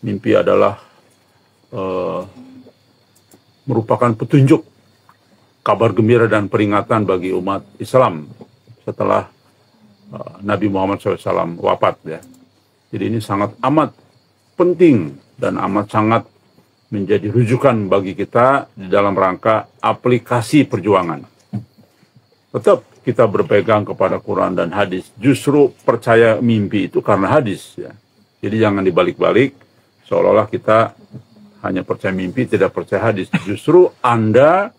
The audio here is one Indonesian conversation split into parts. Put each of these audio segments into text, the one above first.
mimpi adalah merupakan petunjuk, kabar gembira dan peringatan bagi umat Islam setelah Nabi Muhammad SAW wafat ya. Jadi ini sangat amat penting dan amat sangat menjadi rujukan bagi kita dalam rangka aplikasi perjuangan. Tetap kita berpegang kepada Quran dan hadis. Justru percaya mimpi itu karena hadis ya. Jadi jangan dibalik-balik seolah-olah kita hanya percaya mimpi, tidak percaya hadis. Justru Anda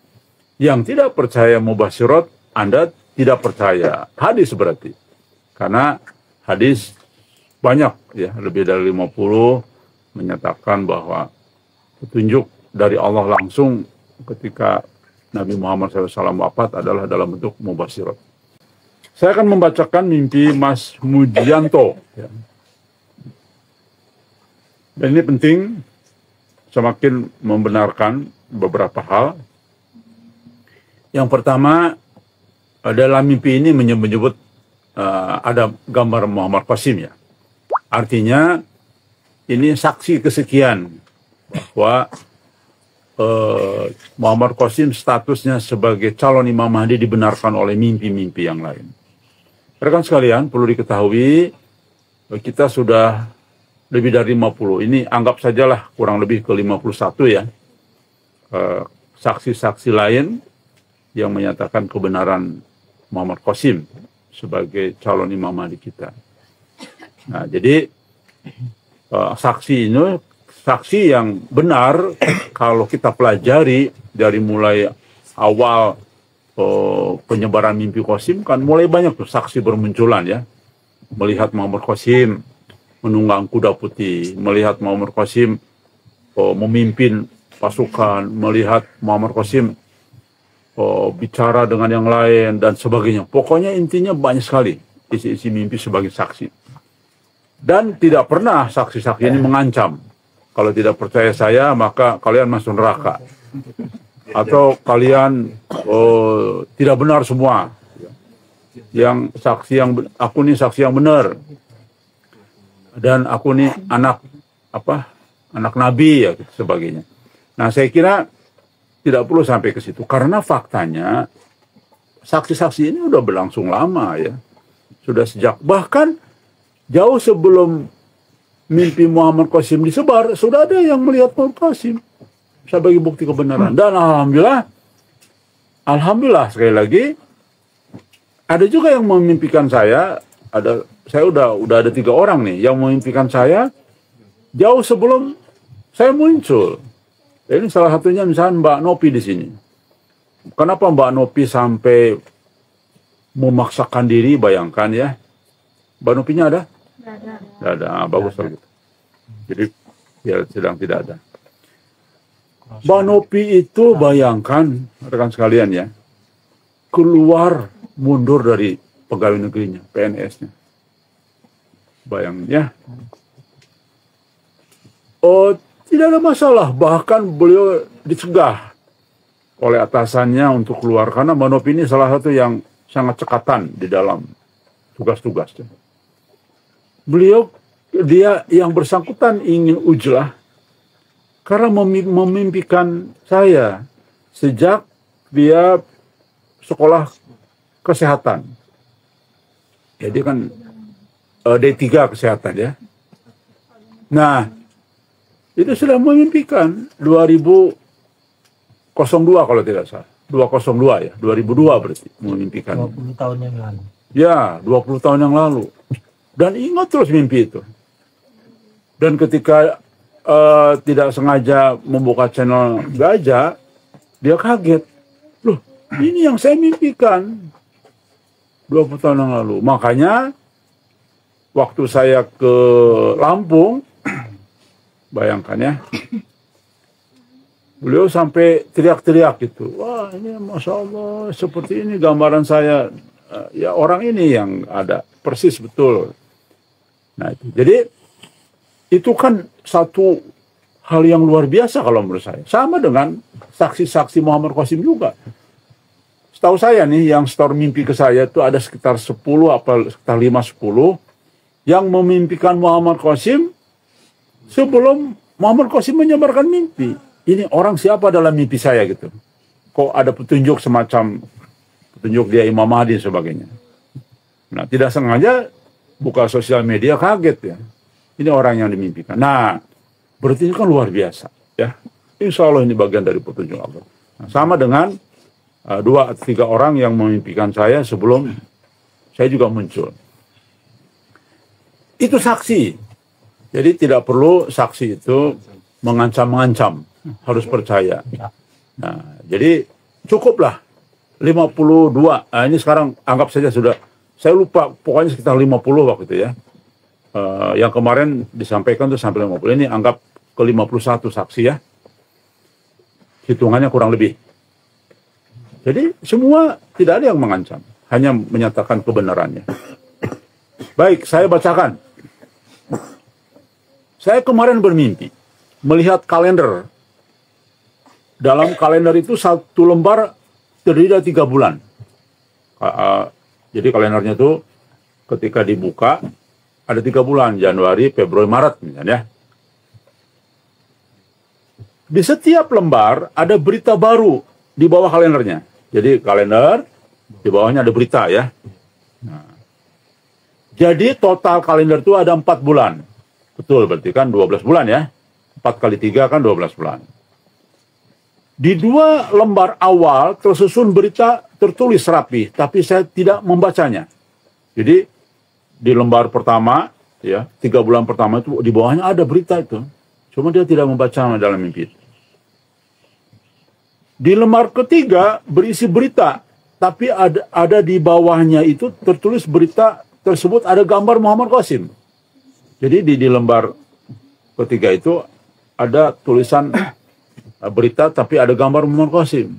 yang tidak percaya mubasyirat, Anda tidak percaya hadis berarti. Karena hadis banyak ya, lebih dari 50 menyatakan bahwa petunjuk dari Allah langsung ketika Nabi Muhammad SAW wafat adalah dalam bentuk mubasyirat. Saya akan membacakan mimpi Mas Mujianto ya. Dan ini penting, semakin membenarkan beberapa hal. Yang pertama, dalam mimpi ini menyebut ada gambar Muhammad Qasim ya. Artinya ini saksi kesekian bahwa Muhammad Qasim statusnya sebagai calon Imam Mahdi dibenarkan oleh mimpi-mimpi yang lain. Rekan sekalian, perlu diketahui kita sudah lebih dari 50. Ini anggap sajalah kurang lebih ke 51 ya. Saksi-saksi lain yang menyatakan kebenaran Muhammad Qasim sebagai calon Imam Mahdi kita. Nah, jadi saksi ini saksi yang benar kalau kita pelajari dari mulai awal penyebaran mimpi Qasim kan mulai banyak tuh saksi bermunculan ya. Melihat Muhammad Qasim menunggang kuda putih, melihat Muhammad Qasim memimpin pasukan, melihat Muhammad Qasim bicara dengan yang lain dan sebagainya. Pokoknya intinya banyak sekali isi-isi mimpi sebagai saksi. Dan tidak pernah saksi-saksi ini mengancam. Kalau tidak percaya saya, maka kalian masuk neraka. Atau kalian tidak benar semua. Yang saksi yang aku nih saksi yang benar. Dan aku nih anak nabi ya sebagainya. Nah, saya kira tidak perlu sampai ke situ karena faktanya saksi-saksi ini udah berlangsung lama ya. Sudah sejak bahkan jauh sebelum mimpi Muhammad Qasim disebar, sudah ada yang melihat Muhammad Qasim sebagai bukti kebenaran. Dan alhamdulillah sekali lagi ada juga yang memimpikan saya. Saya udah ada 3 orang nih yang memimpikan saya jauh sebelum saya muncul. Ini salah satunya misalnya Mbak Nopi di sini. Kenapa Mbak Nopi sampai memaksakan diri? Bayangkan ya. Mbak Nopinya ada? Tidak ada. Bagus kalau gitu. Jadi ya sedang tidak ada. Mbak Nopi itu bayangkan rekan sekalian ya, keluar mundur dari pegawai negerinya, PNS-nya. Bayangin ya. Tidak ada masalah. Bahkan beliau dicegah oleh atasannya untuk keluar. Karena Mbak Nopi ini salah satu yang sangat cekatan di dalam tugas-tugasnya. Dia yang bersangkutan ingin ujlah karena memimpikan saya sejak dia sekolah kesehatan. Jadi kan D3 kesehatan ya. Nah, itu sudah memimpikan 2002 kalau tidak salah. 202 ya, 2002 berarti memimpikan. 20 tahun yang lalu. Ya, 20 tahun yang lalu. Dan ingat terus mimpi itu. Dan ketika tidak sengaja membuka channel Gajah, dia kaget. Loh, ini yang saya mimpikan 20 tahun yang lalu. Makanya waktu saya ke Lampung, bayangkan ya, beliau sampai teriak-teriak gitu. Wah, ini Masya Allah, seperti ini gambaran saya. Ya orang ini yang ada, persis betul. Nah, jadi itu kan satu hal yang luar biasa kalau menurut saya. Sama dengan saksi-saksi Muhammad Qasim juga. Setahu saya nih, yang store mimpi ke saya itu ada sekitar 10 apa sekitar 5-10 yang memimpikan Muhammad Qasim sebelum Muhammad Qasim menyebarkan mimpi. Ini orang siapa dalam mimpi saya gitu. Kok ada petunjuk semacam petunjuk dia Imam Mahdi dan sebagainya. Nah, tidak sengaja buka sosial media kaget ya. Ini orang yang dimimpikan. Nah, berarti ini kan luar biasa ya. Insya Allah ini bagian dari petunjuk Allah. Nah, sama dengan 2-3 orang yang memimpikan saya sebelum saya juga muncul. Itu saksi. Jadi tidak perlu saksi itu mengancam-mengancam. Harus percaya. Nah, jadi cukuplah 52. Nah, ini sekarang anggap saja sudah, saya lupa, pokoknya sekitar 50 waktu itu ya. Yang kemarin disampaikan itu sampai 50. Ini anggap ke 51 saksi ya. Hitungannya kurang lebih. Jadi semua tidak ada yang mengancam. Hanya menyatakan kebenarannya. Baik, saya bacakan. Saya kemarin bermimpi. Melihat kalender. Dalam kalender itu satu lembar terdiri dari 3 bulan. Jadi kalendernya itu ketika dibuka ada 3 bulan, Januari, Februari, Maret misalnya. Di setiap lembar ada berita baru di bawah kalendernya. Jadi kalender di bawahnya ada berita ya. Nah, jadi total kalender itu ada 4 bulan. Betul, berarti kan 12 bulan ya. 4 kali 3 kan 12 bulan. Di 2 lembar awal tersusun berita tertulis rapi, tapi saya tidak membacanya. Jadi di lembar pertama, ya 3 bulan pertama itu di bawahnya ada berita itu, cuma dia tidak membaca dalam mimpi. Di lembar ketiga berisi berita, tapi ada di bawahnya itu tertulis berita tersebut ada gambar Muhammad Qasim. Jadi di lembar ketiga itu ada tulisan berita tapi ada gambar Muhammad Qasim.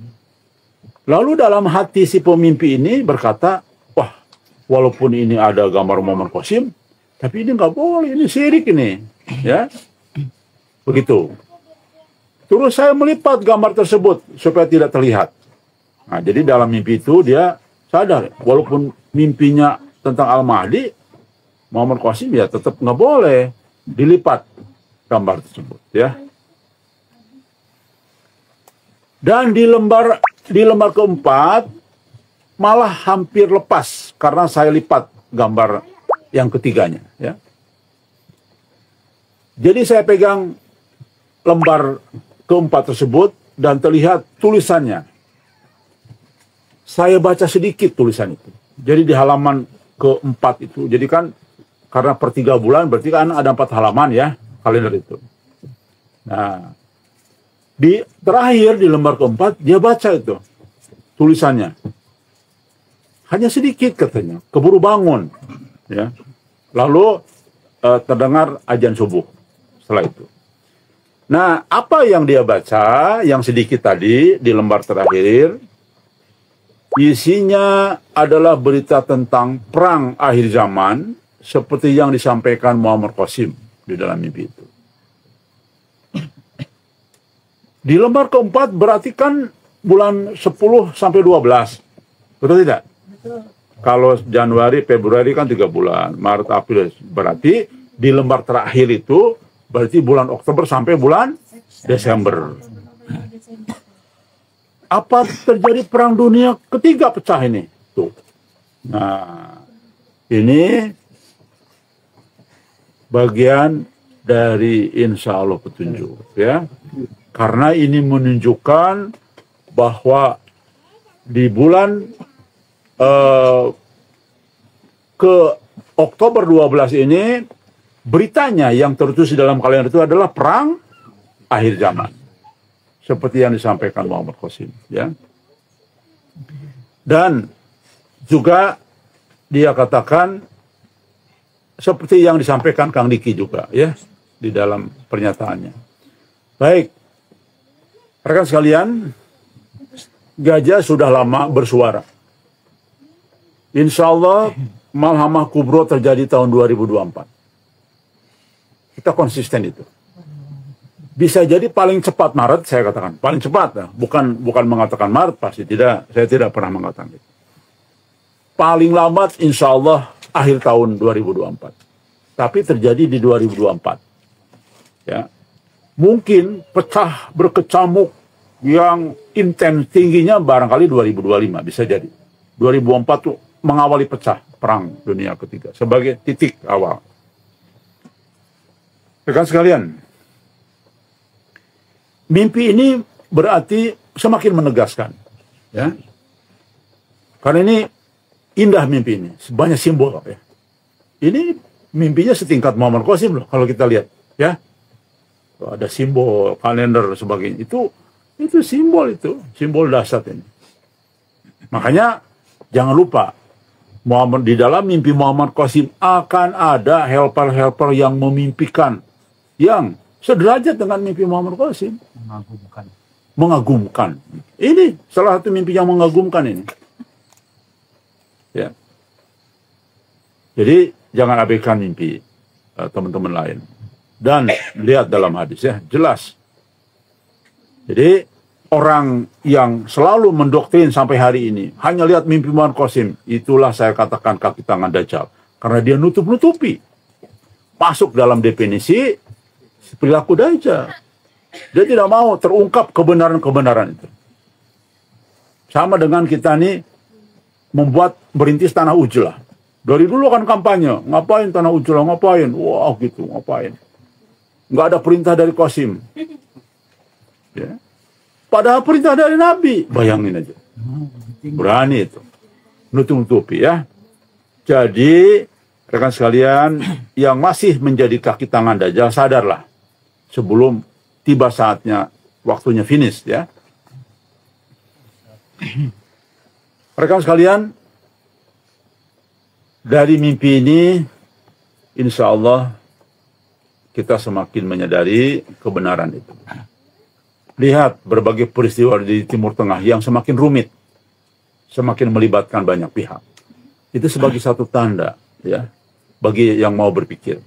Lalu dalam hati si pemimpi ini berkata, wah, walaupun ini ada gambar Muhammad Qasim, tapi ini nggak boleh, ini syirik ini, ya, begitu. Terus saya melipat gambar tersebut supaya tidak terlihat. Nah, jadi dalam mimpi itu dia sadar, walaupun mimpinya tentang Al-Mahdi, Muhammad Qasim ya tetap nggak boleh dilipat gambar tersebut, ya. Dan di lembar keempat malah hampir lepas karena saya lipat gambar yang ketiganya, ya. Jadi saya pegang lembar keempat tersebut dan terlihat tulisannya. Saya baca sedikit tulisan itu. Jadi di halaman keempat itu, jadi kan karena per 3 bulan berarti kan ada 4 halaman ya kalender itu. Nah, terakhir di lembar keempat dia baca itu tulisannya. Hanya sedikit katanya, keburu bangun, ya. Lalu terdengar azan subuh setelah itu. Nah, apa yang dia baca yang sedikit tadi di lembar terakhir isinya adalah berita tentang perang akhir zaman seperti yang disampaikan Muhammad Qasim di dalam mimpi itu. Di lembar keempat berarti kan bulan 10 sampai 12. Betul tidak? Betul. Kalau Januari, Februari kan 3 bulan. Maret, April. Berarti di lembar terakhir itu berarti bulan Oktober sampai bulan Desember. Apa terjadi perang dunia ketiga pecah ini? Tuh. Nah, ini bagian dari insya Allah petunjuk, ya. Karena ini menunjukkan bahwa di bulan ke Oktober 12 ini beritanya yang tertulis dalam kalender itu adalah perang akhir zaman. Seperti yang disampaikan Muhammad Qasim, ya. Dan juga dia katakan seperti yang disampaikan Kang Diki juga, ya, di dalam pernyataannya. Baik. Rekan sekalian, gajah sudah lama bersuara. Insya Allah Malhamah Kubro terjadi tahun 2024. Kita konsisten itu. Bisa jadi paling cepat Maret, saya katakan. Paling cepat, bukan mengatakan Maret, pasti tidak. Saya tidak pernah mengatakan itu. Paling lambat insya Allah akhir tahun 2024. Tapi terjadi di 2024. ya, mungkin pecah berkecamuk yang intens tingginya barangkali 2025 bisa jadi. 2004 tuh mengawali pecah perang dunia ketiga sebagai titik awal. Rekan sekalian, mimpi ini berarti semakin menegaskan, ya. Karena ini indah mimpi ini, banyak simbol, ya. Ini mimpinya setingkat Muhammad Qasim loh kalau kita lihat, ya. Ada simbol, kalender, sebagainya. Itu simbol dahsyat ini. Makanya jangan lupa di dalam mimpi Muhammad Qasim akan ada helper-helper yang memimpikan yang sederajat dengan mimpi Muhammad Qasim. Mengagumkan. Ini salah satu mimpi yang mengagumkan ini. Ya. Jadi jangan abaikan mimpi teman-teman lain. Dan lihat dalam hadis, ya, jelas. Jadi orang yang selalu mendoktrin sampai hari ini hanya lihat mimpi Muhammad Qasim, itulah saya katakan kaki tangan Dajjal. Karena dia nutup-nutupi. Masuk dalam definisi perilaku Dajjal. Dia tidak mau terungkap kebenaran-kebenaran itu. Sama dengan kita nih merintis tanah ujlah. Dari dulu kan kampanye, ngapain tanah ujlah, ngapain? Wah gitu, ngapain? Nggak ada perintah dari Qasim. Ya. Padahal perintah dari Nabi. Bayangin aja. Berani itu. Nutup-nutupi, ya. Jadi, rekan sekalian, yang masih menjadi kaki tangan Dajjal, sadarlah. Sebelum tiba saatnya, waktunya finish, ya. Rekan sekalian, dari mimpi ini, insya Allah, kita semakin menyadari kebenaran itu. Lihat berbagai peristiwa di Timur Tengah yang semakin rumit, semakin melibatkan banyak pihak. Itu sebagai satu tanda, ya, bagi yang mau berpikir.